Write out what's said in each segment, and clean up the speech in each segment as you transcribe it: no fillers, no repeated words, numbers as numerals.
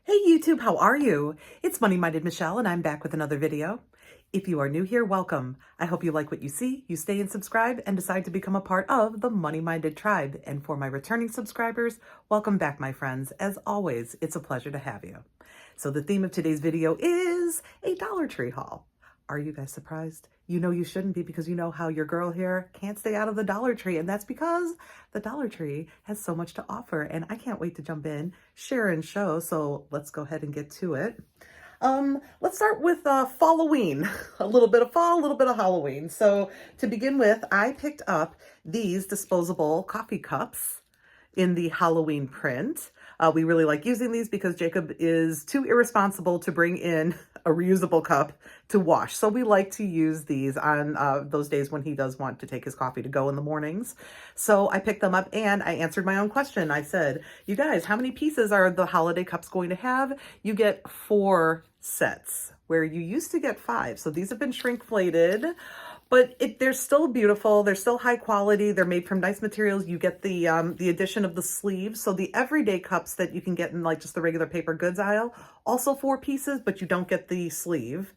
Hey YouTube, how are you? It's Money-Minded Michelle and I'm back with another video. If you are new here, welcome. I hope you like what you see, you stay and subscribe and decide to become a part of the Money-Minded tribe. And for my returning subscribers, welcome back, my friends. As always, it's a pleasure to have you. So the theme of today's video is a Dollar Tree haul. Are you guys surprised? You know you shouldn't be, because you know how your girl here can't stay out of the Dollar Tree, and that's because the Dollar Tree has so much to offer, and I can't wait to jump in, share, and show. So let's go ahead and get to it. Let's start with Halloween. A little bit of fall, a little bit of Halloween. So to begin with, I picked up these disposable coffee cups in the Halloween print. We really like using these because Jacob is too irresponsible to bring in a reusable cup to wash. So we like to use these on those days when he does want to take his coffee to go in the mornings. So I picked them up and I answered my own question. I said, you guys, how many pieces are the holiday cups going to have? You get 4 sets where you used to get 5. So these have been shrinkflated. But they're still beautiful. They're still high quality. They're made from nice materials. You get the addition of the sleeves. So the everyday cups that you can get in like just the regular paper goods aisle, also 4 pieces, but you don't get the sleeve.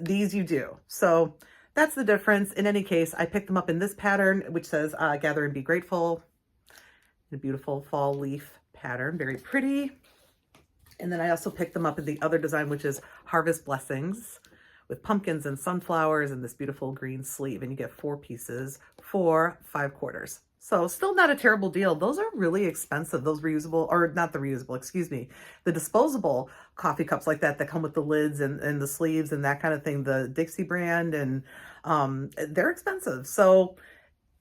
These you do. So that's the difference. In any case, I picked them up in this pattern, which says Gather and Be Grateful. The beautiful fall leaf pattern. Very pretty. And then I also picked them up in the other design, which is Harvest Blessings, with pumpkins and sunflowers and this beautiful green sleeve. And you get 4 pieces for $5.25. So still not a terrible deal. Those are really expensive. Those reusable, or not the reusable, excuse me, the disposable coffee cups like that come with the lids and the sleeves and that kind of thing, the Dixie brand, and they're expensive. So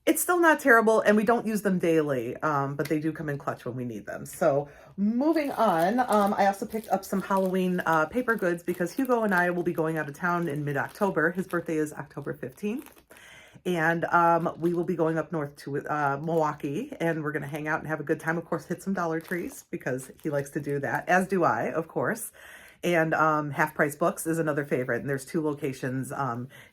it's still not terrible, and we don't use them daily, but they do come in clutch when we need them. So moving on, I also picked up some Halloween paper goods because Hugo and I will be going out of town in mid-October. His birthday is October 15th. And we will be going up north to Milwaukee, and we're going to hang out and have a good time. Of course, hit some Dollar Trees because he likes to do that, as do I, of course. And Half Price Books is another favorite. And there's 2 locations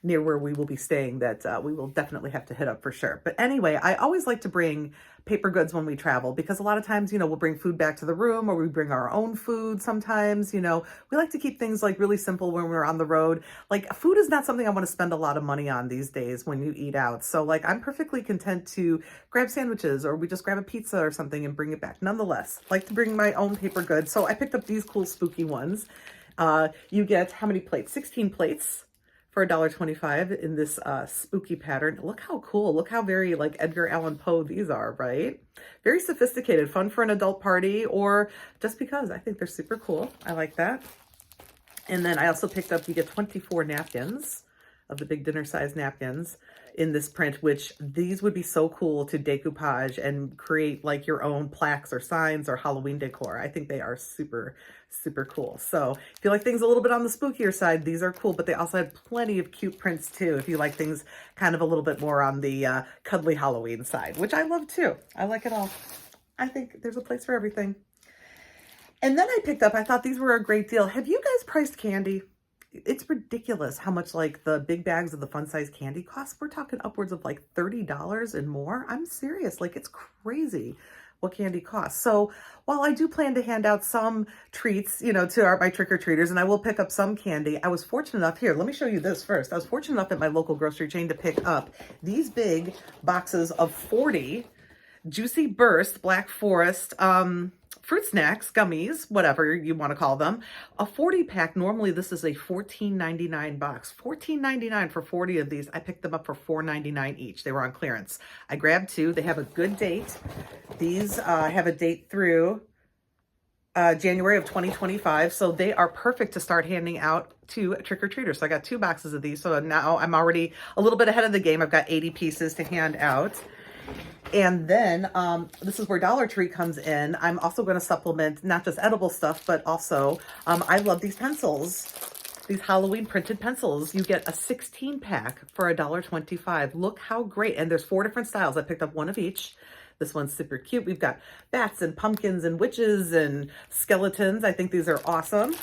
near where we will be staying that we will definitely have to hit up for sure. But anyway, I always like to bring paper goods when we travel because a lot of times, we'll bring food back to the room, or we bring our own food sometimes. We like to keep things like really simple when we're on the road. Like, food is not something I want to spend a lot of money on these days when you eat out. So like, I'm perfectly content to grab sandwiches, or we just grab a pizza or something and bring it back. Nonetheless, like to bring my own paper goods. So I picked up these cool spooky ones. You get how many plates? 16 plates for $1.25 in this spooky pattern. Look how cool. Look how very like Edgar Allan Poe these are, right? Very sophisticated, fun for an adult party, or just because I think they're super cool. I like that. And then I also picked up, you get 24 napkins of the big dinner size napkins in this print, which these would be so cool to decoupage and create like your own plaques or signs or Halloween decor. I think they are super, super cool. So if you like things a little bit on the spookier side, these are cool, but they also have plenty of cute prints too. If you like things kind of a little bit more on the cuddly Halloween side, which I love too. I like it all. I think there's a place for everything. And then I picked up, I thought these were a great deal. Have you guys priced candy? It's ridiculous how much like the big bags of the fun size candy cost. We're talking upwards of like $30 and more. I'm serious. Like, it's crazy what candy costs. So while I do plan to hand out some treats, to my trick-or-treaters, and I will pick up some candy, I was fortunate enough here. Let me show you this first. I was fortunate enough at my local grocery chain to pick up these big boxes of 40 Juicy Burst Black Forest fruit snacks, gummies, whatever you want to call them. A 40-pack, normally this is a $14.99 box. $14.99 for 40 of these. I picked them up for $4.99 each. They were on clearance. I grabbed 2. They have a good date. These have a date through January of 2025. So they are perfect to start handing out to trick-or-treaters. So I got 2 boxes of these. So now I'm already a little bit ahead of the game. I've got 80 pieces to hand out. And then this is where Dollar Tree comes in. I'm also going to supplement not just edible stuff, but also I love these pencils, these Halloween printed pencils. You get a 16-pack for $1.25. Look how great. And there's 4 different styles. I picked up 1 of each. This one's super cute. We've got bats and pumpkins and witches and skeletons. I think these are awesome.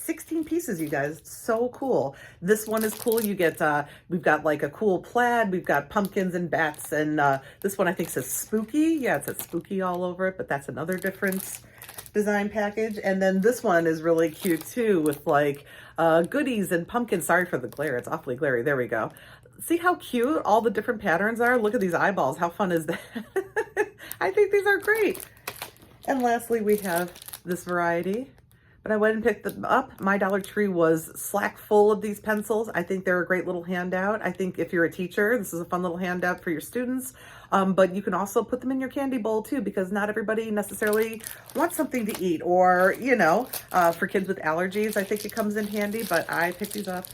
16 pieces, you guys. So cool. This one is cool. You get, we've got like a cool plaid. We've got pumpkins and bats. And this one I think says spooky. Yeah, it says spooky all over it, but that's another different design package. And then this one is really cute too, with like goodies and pumpkins. Sorry for the glare. It's awfully glary. There we go. See how cute all the different patterns are? Look at these eyeballs. How fun is that? I think these are great. And lastly, we have this variety. But I went and picked them up. My Dollar Tree was slack full of these pencils. I think they're a great little handout. I think if you're a teacher, this is a fun little handout for your students. But you can also put them in your candy bowl too, because not everybody necessarily wants something to eat, or, you know, for kids with allergies, I think it comes in handy. But I picked these up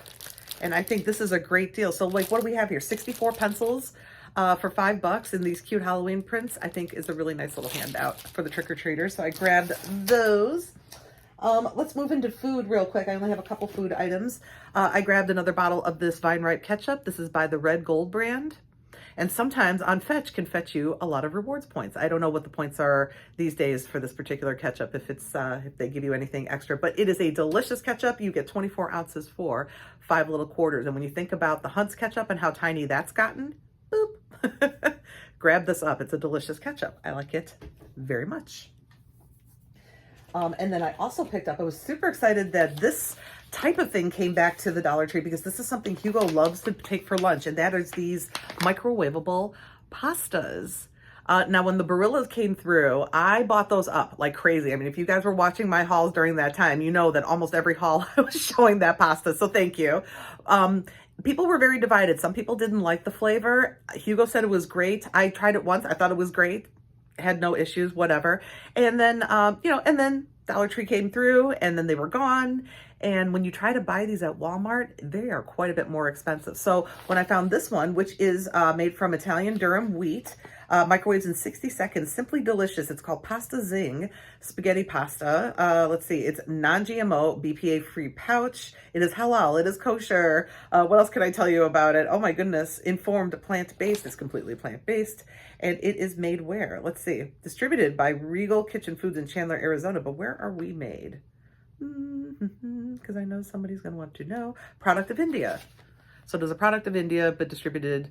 and I think this is a great deal. So like, what do we have here? 64 pencils for $5 in these cute Halloween prints, I think is a really nice little handout for the trick-or-treaters. So I grabbed those. Let's move into food real quick. I only have a couple food items. I grabbed another bottle of this Vine Ripe ketchup. This is by the Red Gold brand. And sometimes on Fetch can fetch you a lot of rewards points. I don't know what the points are these days for this particular ketchup, if it's if they give you anything extra, but it is a delicious ketchup. You get 24 ounces for 5 little quarters. And when you think about the Hunt's ketchup and how tiny that's gotten, boop, grab this up. It's a delicious ketchup. I like it very much. And then I also picked up, I was super excited that this type of thing came back to the Dollar Tree, because this is something Hugo loves to take for lunch, and that is these microwavable pastas. Now, when the Barillas came through, I bought those up like crazy. I mean, if you guys were watching my hauls during that time, you know that almost every haul I was showing that pasta, so thank you. People were very divided. Some people didn't like the flavor. Hugo said it was great. I tried it once. I thought it was great. Had no issues, whatever. And then, you know, and then Dollar Tree came through and then they were gone. And when you try to buy these at Walmart, they are quite a bit more expensive. So when I found this one, which is made from Italian durum wheat, microwaves in 60 seconds, simply delicious. It's called Pasta Zing spaghetti pasta. Let's see, it's non-GMO, BPA-free pouch. It is halal, it is kosher. What else can I tell you about it? Oh my goodness, informed plant-based. It's completely plant-based. And it is made where? Let's see. Distributed by Regal Kitchen Foods in Chandler, Arizona. But where are we made? Because I know somebody's going to want to know. Product of India. So it is a product of India, but distributed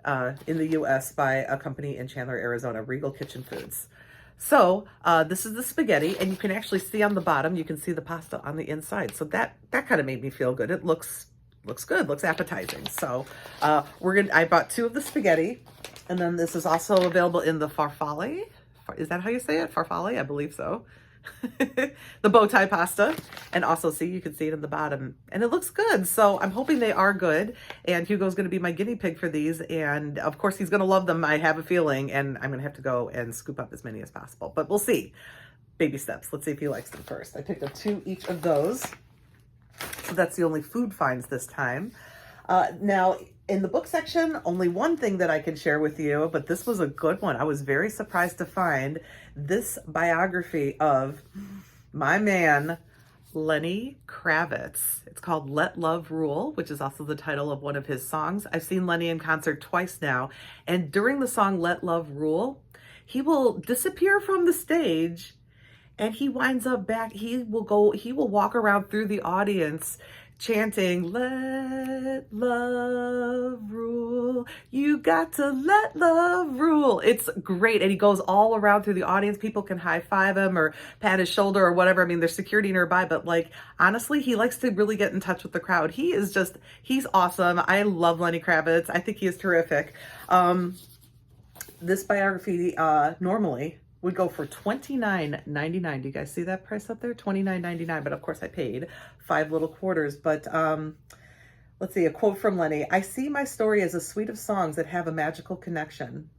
in the U.S. by a company in Chandler, Arizona, Regal Kitchen Foods. So this is the spaghetti, and you can actually see on the bottom, you can see the pasta on the inside. So that kind of made me feel good. It looks good, looks appetizing. So I bought 2 of the spaghetti, and then this is also available in the farfalle. Is that how you say it? Farfalle? I believe so. The bow tie pasta. And also, see, you can see it in the bottom. And it looks good. So I'm hoping they are good. And Hugo's going to be my guinea pig for these. And of course, he's going to love them, I have a feeling. And I'm going to have to go and scoop up as many as possible. But we'll see. Baby steps. Let's see if he likes them first. I picked up 2 each of those. So that's the only food finds this time. Now, in the book section, only one thing that I can share with you, but this was a good one. I was very surprised to find this biography of my man, Lenny Kravitz. It's called Let Love Rule, which is also the title of one of his songs. I've seen Lenny in concert twice now, and during the song Let Love Rule, he will disappear from the stage and he winds up back. He will walk around through the audience chanting, let love rule. You got to let love rule. It's great. And he goes all around through the audience. People can high five him or pat his shoulder or whatever. I mean, there's security nearby, but like, honestly, he likes to really get in touch with the crowd. He's awesome. I love Lenny Kravitz. I think he is terrific. This biography, normally would go for $29.99. Do you guys see that price up there? $29.99. But of course I paid 5 little quarters. But let's see, a quote from Lenny. I see my story as a suite of songs that have a magical connection.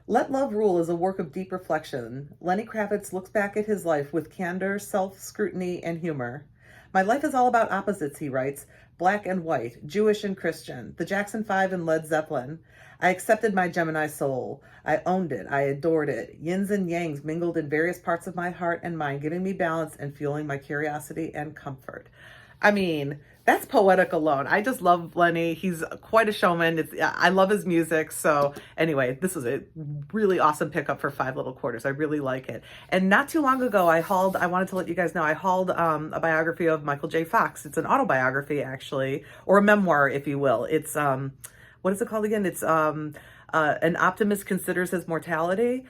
Let Love Rule is a work of deep reflection. Lenny Kravitz looks back at his life with candor, self-scrutiny, and humor. My life is all about opposites, he writes. Black and white, Jewish and Christian, the Jackson 5 and Led Zeppelin. I accepted my Gemini soul. I owned it. I adored it. Yins and yangs mingled in various parts of my heart and mind, giving me balance and fueling my curiosity and comfort. I mean, that's poetic alone. I just love Lenny. He's quite a showman. I love his music. So anyway, this is a really awesome pickup for 5 little quarters. I really like it. And not too long ago, I wanted to let you guys know, I hauled a biography of Michael J. Fox. It's an autobiography, actually, or a memoir, if you will. It's, what is it called again? It's An Optimist Considers His Mortality.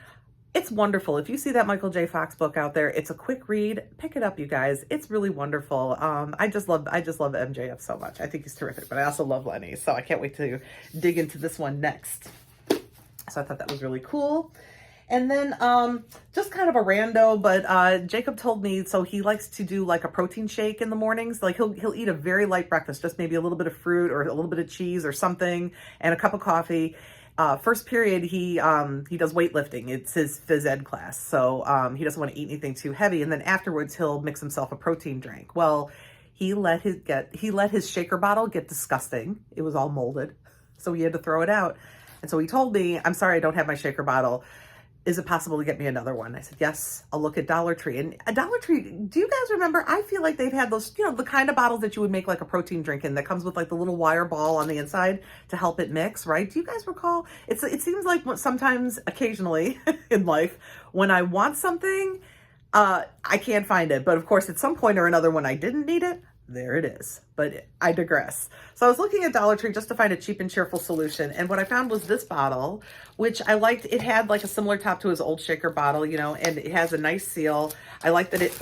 It's wonderful. If you see that Michael J. Fox book out there, it's a quick read. Pick it up, you guys. It's really wonderful. I just love MJF so much. I think he's terrific, but I also love Lenny. So I can't wait to dig into this one next. So I thought that was really cool. And then just kind of a rando, but Jacob told me, so he likes to do like a protein shake in the mornings. Like he'll eat a very light breakfast, just maybe a little bit of fruit or a little bit of cheese or something, and a cup of coffee. First period, he does weightlifting. It's his phys ed class. So he doesn't want to eat anything too heavy. And then afterwards, he'll mix himself a protein drink. Well, he let his shaker bottle get disgusting. It was all molded. So he had to throw it out. And so he told me, I'm sorry, I don't have my shaker bottle. Is it possible to get me another one? I said, yes, I'll look at Dollar Tree. And a Dollar Tree, do you guys remember? I feel like they've had those, the kind of bottles that you would make like a protein drink in that comes with like the little wire ball on the inside to help it mix, right? Do you guys recall? It seems like sometimes, occasionally in life, when I want something, I can't find it. But of course, at some point or another, when I didn't need it, there it is. But I digress. So I was looking at Dollar Tree just to find a cheap and cheerful solution. And what I found was this bottle, which I liked. It had like a similar top to his old shaker bottle, and it has a nice seal. I like that it,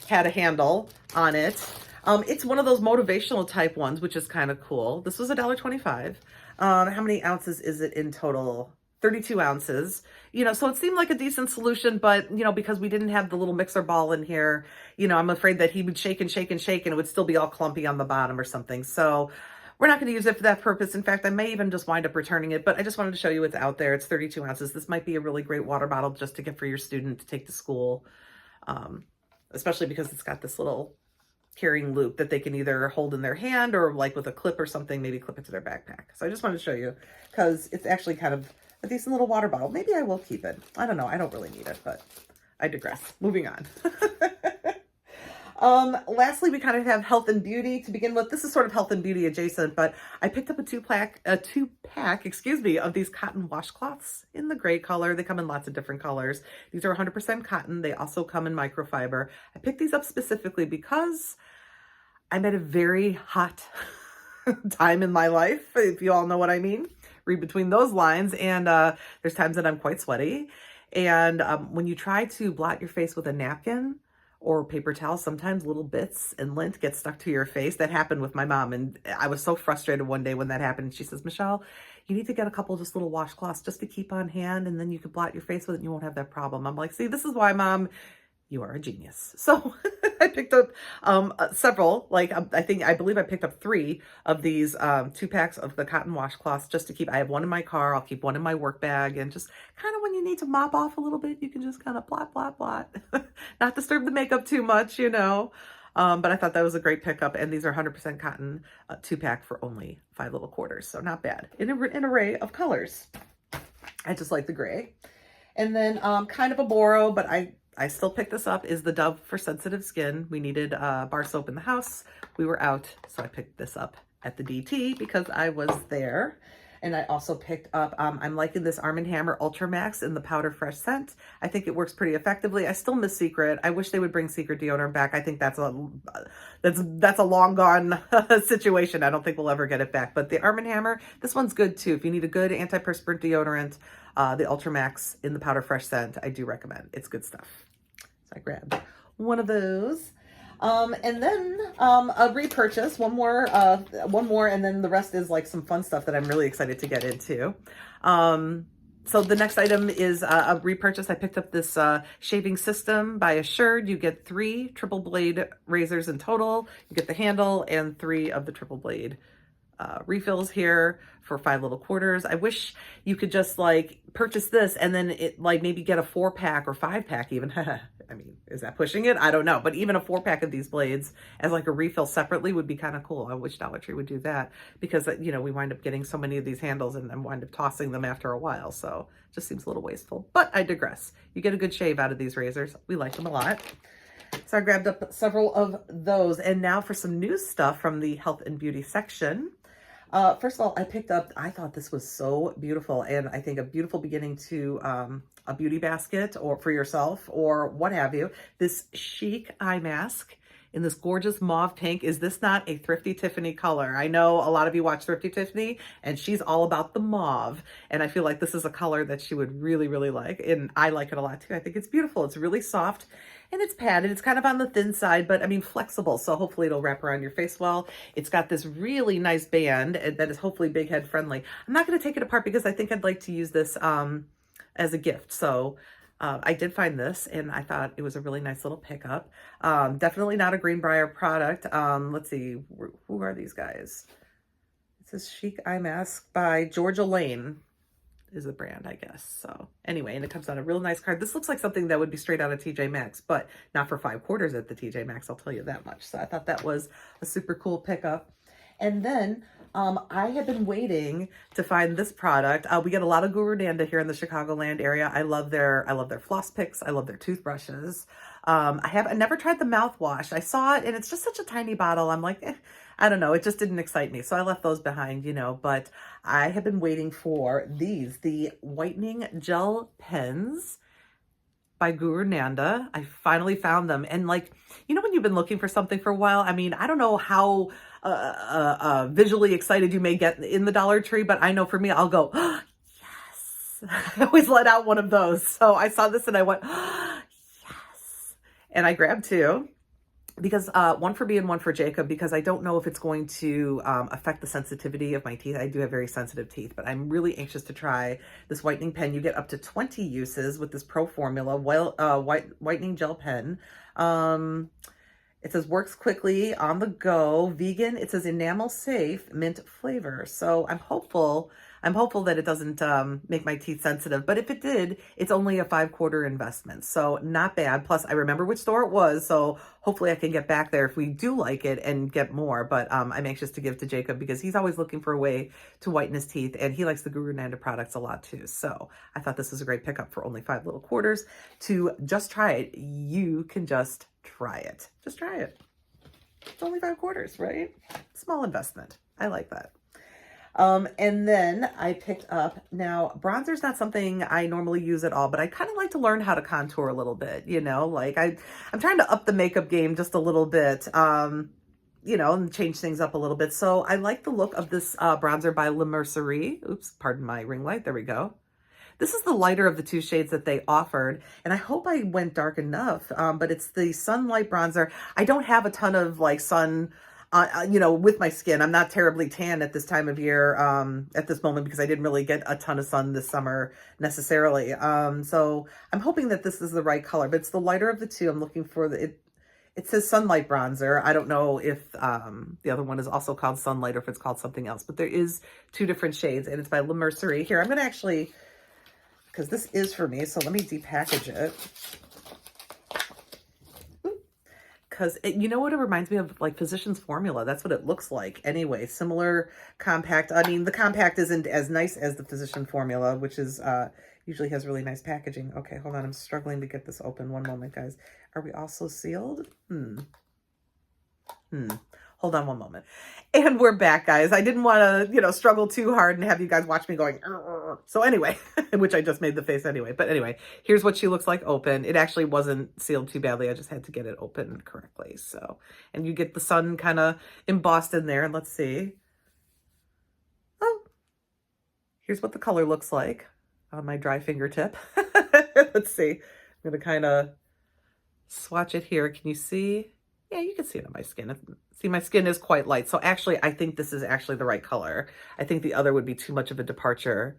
had a handle on it. It's one of those motivational type ones, which is kind of cool. This was $1.25. How many ounces is it in total? 32 ounces, so it seemed like a decent solution, but, because we didn't have the little mixer ball in here, I'm afraid that he would shake and shake and shake and it would still be all clumpy on the bottom or something. So we're not going to use it for that purpose. In fact, I may even just wind up returning it, but I just wanted to show you it's out there. It's 32 ounces. This might be a really great water bottle just to get for your student to take to school, especially because it's got this little carrying loop that they can either hold in their hand or like with a clip or something, maybe clip it to their backpack. So I just wanted to show you because it's actually kind of a decent little water bottle. Maybe I will keep it. I don't know. I don't really need it, but I digress. Moving on. Lastly, we kind of have health and beauty to begin with. This is sort of health and beauty adjacent, but I picked up a two-pack, of these cotton washcloths in the gray color. They come in lots of different colors. These are 100% cotton. They also come in microfiber. I picked these up specifically because I'm at a very hot time in my life, if you all know what I mean. Read between those lines, and there's times that I'm quite sweaty, and when you try to blot your face with a napkin or paper towel, sometimes little bits and lint get stuck to your face. That happened with my mom, and I was so frustrated one day when that happened. And she says, Michelle, you need to get a couple of just little washcloths just to keep on hand, and then you can blot your face with it and you won't have that problem. I'm like, see, this is why, Mom, you are a genius. So I picked up several, I believe I picked up 3 of these 2-packs of the cotton washcloths just to keep. I have one in my car. I'll keep one in my work bag, and just kind of when you need to mop off a little bit, you can just kind of blot, blot, blot. Not disturb the makeup too much, But I thought that was a great pickup, and these are 100% cotton 2-pack for only 5 little quarters. So not bad. In an array of colors. I just like the gray. And then kind of a borrow, but I still picked this up, is the Dove for sensitive skin. We needed bar soap in the house. We were out, so I picked this up at the DT because I was there. And I also picked up, I'm liking this Arm & Hammer Ultra Max in the Powder Fresh scent. I think it works pretty effectively. I still miss Secret. I wish they would bring Secret deodorant back. I think that's a long gone situation. I don't think we'll ever get it back. But the Arm & Hammer, this one's good too. If you need a good antiperspirant deodorant, the Ultra Max in the Powder Fresh scent, I do recommend. It's good stuff. So I grabbed one of those. And then a repurchase, one more, and then the rest is like some fun stuff that I'm really excited to get into. So the next item is a repurchase. I picked up this shaving system by Assured. You get 3 triple blade razors in total. You get the handle and 3 of the triple blade refills here for 5 little quarters. I wish you could just like purchase this and then it like maybe get a 4-pack or 5-pack even. I mean, is that pushing it? I don't know. But even a 4-pack of these blades as like a refill separately would be kind of cool. I wish Dollar Tree would do that because, we wind up getting so many of these handles and then wind up tossing them after a while. So it just seems a little wasteful, but I digress. You get a good shave out of these razors. We like them a lot. So I grabbed up several of those. And now for some new stuff from the health and beauty section. First of all, I picked up, I thought this was so beautiful, and I think a beautiful beginning to a beauty basket or for yourself or what have you. This chic eye mask in this gorgeous mauve pink. Is this not a Thrifty Tiffany color? I know a lot of you watch Thrifty Tiffany, and she's all about the mauve, and I feel like this is a color that she would really, really like, and I like it a lot too. I think it's beautiful. It's really soft. And it's padded. It's kind of on the thin side, but I mean flexible. So hopefully it'll wrap around your face well. It's got this really nice band that is hopefully big head friendly. I'm not going to take it apart because I think I'd like to use this as a gift. So I did find this and I thought it was a really nice little pickup. Definitely not a Greenbrier product. Let's see, who are these guys? It says Chic Eye Mask by Georgia Lane is the brand, I guess. So anyway, and it comes on a real nice card. This looks like something that would be straight out of TJ Maxx, but not for 5 quarters at the TJ Maxx, I'll tell you that much. So I thought that was a super cool pickup. And then I have been waiting to find this product. We get a lot of Guru Nanda here in the Chicagoland area. I love their floss picks. I love their toothbrushes. I never tried the mouthwash. I saw it and it's just such a tiny bottle. I'm like, I don't know. It just didn't excite me. So I left those behind, you know, but I have been waiting for the whitening gel pens by Guru Nanda. I finally found them. And like, you know, when you've been looking for something for a while, I mean, I don't know how visually excited you may get in the Dollar Tree, but I know for me, I'll go, oh, yes. I always let out one of those. So I saw this and I went, oh, yes. And I grabbed 2. Because one for me and one for Jacob, because I don't know if it's going to affect the sensitivity of my teeth. I do have very sensitive teeth, but I'm really anxious to try this whitening pen. You get up to 20 uses with this Pro Formula whitening gel pen. It says works quickly, on the go, vegan. It says enamel safe, mint flavor. So I'm hopeful that it doesn't make my teeth sensitive. But if it did, it's only a 5-quarter investment. So not bad. Plus, I remember which store it was. So hopefully I can get back there if we do like it and get more. But I'm anxious to give to Jacob because he's always looking for a way to whiten his teeth. And he likes the Guru Nanda products a lot too. So I thought this was a great pickup for only 5 little quarters to just try it. You can just try it. Just try it. It's only 5 quarters, right? Small investment. I like that. And then I picked up, now bronzer's not something I normally use at all, but I kind of like to learn how to contour a little bit, you know, like I'm trying to up the makeup game just a little bit, you know, and change things up a little bit. So I like the look of this bronzer by La Mercerie. Oops, pardon my ring light. There we go. This is the lighter of the 2 shades that they offered, and I hope I went dark enough, but it's the Sunlight Bronzer. I don't have a ton of like sun, you know, with my skin. I'm not terribly tan at this time of year, at this moment, because I didn't really get a ton of sun this summer necessarily. So I'm hoping that this is the right color, but it's the lighter of the 2. I'm looking for it says Sunlight Bronzer. I don't know if the other one is also called Sunlight or if it's called something else, but there is 2 different shades, and it's by La Mercerie. Here, I'm going to actually, because this is for me, so let me depackage it. Because you know what it reminds me of? Like Physicians Formula. That's what it looks like anyway. Similar compact. I mean, the compact isn't as nice as the Physician Formula, which is usually has really nice packaging. Okay, hold on. I'm struggling to get this open. One moment, guys. Are we also sealed? Hold on one moment. And we're back, guys. I didn't want to, you know, struggle too hard and have you guys watch me going, "Arr." So anyway, which I just made the face anyway. But anyway, here's what she looks like open. It actually wasn't sealed too badly. I just had to get it open correctly. So, and you get the sun kind of embossed in there. And let's see. Oh, here's what the color looks like on my dry fingertip. Let's see. I'm going to kind of swatch it here. Can you see? Yeah, you can see it on my skin. See, my skin is quite light. So actually, I think this is actually the right color. I think the other would be too much of a departure.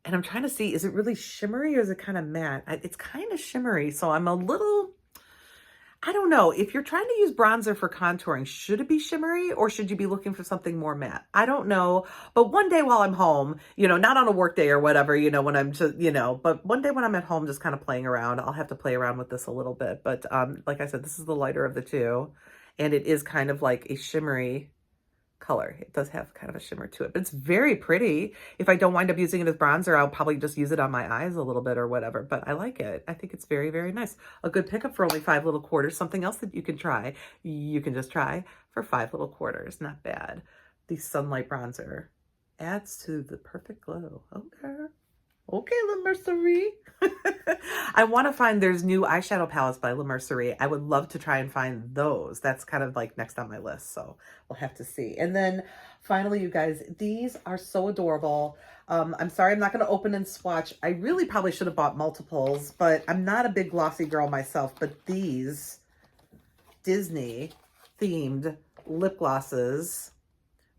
And I'm trying to see, is it really shimmery or is it kind of matte? It's kind of shimmery. So I'm a little, I don't know. If you're trying to use bronzer for contouring, should it be shimmery or should you be looking for something more matte? I don't know. But one day while I'm home, you know, not on a work day or whatever, you know, when I'm just, you know, but one day when I'm at home just kind of playing around, I'll have to play around with this a little bit. But like I said, this is the lighter of the 2. And it is kind of like a shimmery color. It does have kind of a shimmer to it, but it's very pretty. If I don't wind up using it as bronzer, I'll probably just use it on my eyes a little bit or whatever, but I like it. I think it's very, very nice. A good pickup for only 5 little quarters. Something else that you can try. You can just try for 5 little quarters. Not bad. The Sunlight Bronzer adds to the perfect glow. Okay. Okay, La Mercerie. I want to find, there's new eyeshadow palettes by La Mercerie. I would love to try and find those. That's kind of like next on my list, so we'll have to see. And then finally, you guys, these are so adorable. I'm sorry I'm not going to open and swatch. I really probably should have bought multiples, but I'm not a big glossy girl myself. But these Disney themed lip glosses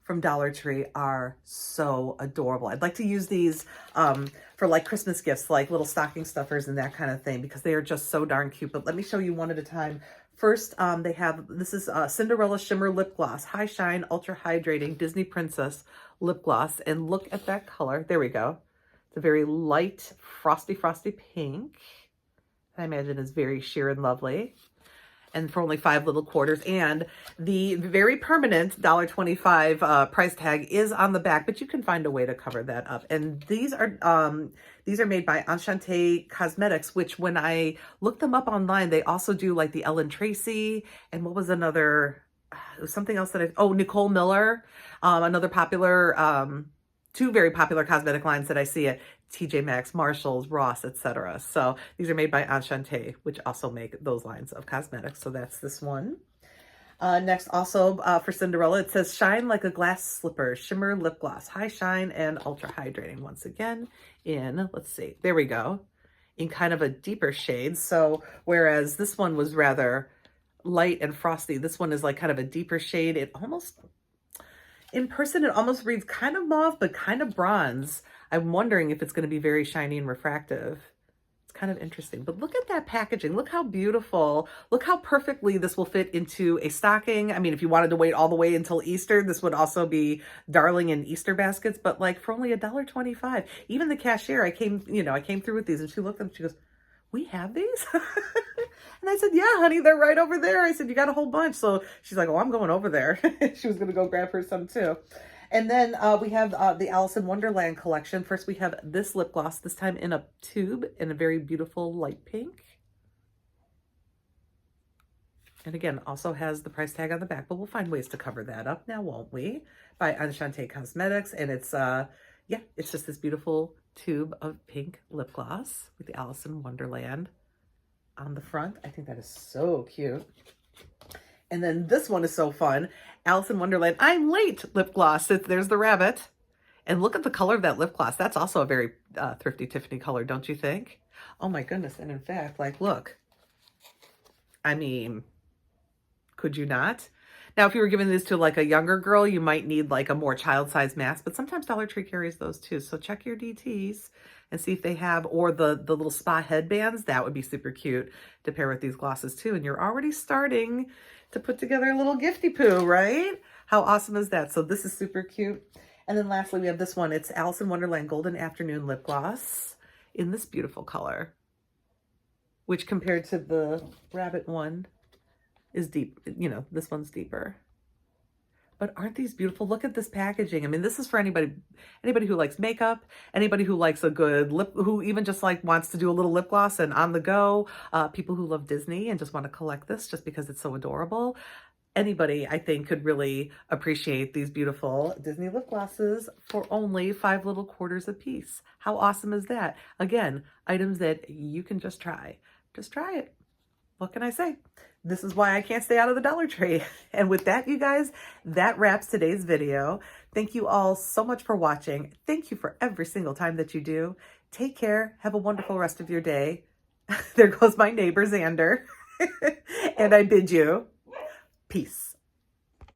from Dollar Tree are so adorable. I'd like to use these for like Christmas gifts, like little stocking stuffers and that kind of thing, because they are just so darn cute. But let me show you one at a time. First, they have, this is Cinderella Shimmer Lip Gloss, High Shine, Ultra Hydrating Disney Princess Lip Gloss. And look at that color. There we go. It's a very light, frosty pink. I imagine is very sheer and lovely. And for only 5 little quarters. And the very permanent $1.25 price tag is on the back, but you can find a way to cover that up. And these are made by Enchante Cosmetics, which when I looked them up online, they also do like the Ellen Tracy, and what was another, it was something else that Nicole Miller, another popular, 2 very popular cosmetic lines that I see at TJ Maxx, Marshalls, Ross, etc. So these are made by Enchante, which also make those lines of cosmetics. So that's this one. Next, also for Cinderella, it says Shine Like a Glass Slipper, Shimmer Lip Gloss, High Shine and Ultra Hydrating. Once again in, let's see, there we go, in kind of a deeper shade. So whereas this one was rather light and frosty, this one is like kind of a deeper shade. It almost, in person, it almost reads kind of mauve, but kind of bronze. I'm wondering if it's going to be very shiny and refractive. It's kind of interesting. But look at that packaging. Look how beautiful. Look how perfectly this will fit into a stocking. I mean, if you wanted to wait all the way until Easter, this would also be darling in Easter baskets. But like for only $1.25. Even the cashier, I came through with these and she looked at them. She goes, "We have these?" And I said, "Yeah, honey, they're right over there." I said, "You got a whole bunch." So she's like, "Oh, I'm going over there." She was going to go grab her some too. And then we have the Alice in Wonderland collection. First, we have this lip gloss, this time in a tube in a very beautiful light pink. And again, also has the price tag on the back, but we'll find ways to cover that up now, won't we? By Enchante Cosmetics. And it's, yeah, it's just this beautiful tube of pink lip gloss with the Alice in Wonderland on the front. I think that is so cute. And then this one is so fun. Alice in Wonderland, I'm Late lip gloss. There's the rabbit. And look at the color of that lip gloss. That's also a very thrifty Tiffany color, don't you think? Oh my goodness. And in fact, like, look. I mean, could you not? Now, if you were giving this to like a younger girl, you might need like a more child-sized mask, but sometimes Dollar Tree carries those too. So check your DTs and see if they have, or the little spa headbands. That would be super cute to pair with these glosses too. And you're already starting to put together a little gifty poo, right? How awesome is that? So this is super cute. And then lastly, we have this one. It's Alice in Wonderland Golden Afternoon Lip Gloss in this beautiful color, which compared to the rabbit one is deep. You know, this one's deeper. But aren't these beautiful? Look at this packaging. I mean, this is for anybody who likes makeup, anybody who likes a good lip, who even just like wants to do a little lip gloss and on the go, people who love Disney and just want to collect this just because it's so adorable. Anybody, I think, could really appreciate these beautiful Disney lip glosses for only 5 little quarters a piece. How awesome is that? Again, items that you can just try. Just try it. What can I say? This is why I can't stay out of the Dollar Tree. And with that, you guys, that wraps today's video. Thank you all so much for watching. Thank you for every single time that you do. Take care. Have a wonderful rest of your day. There goes my neighbor, Xander. And I bid you peace.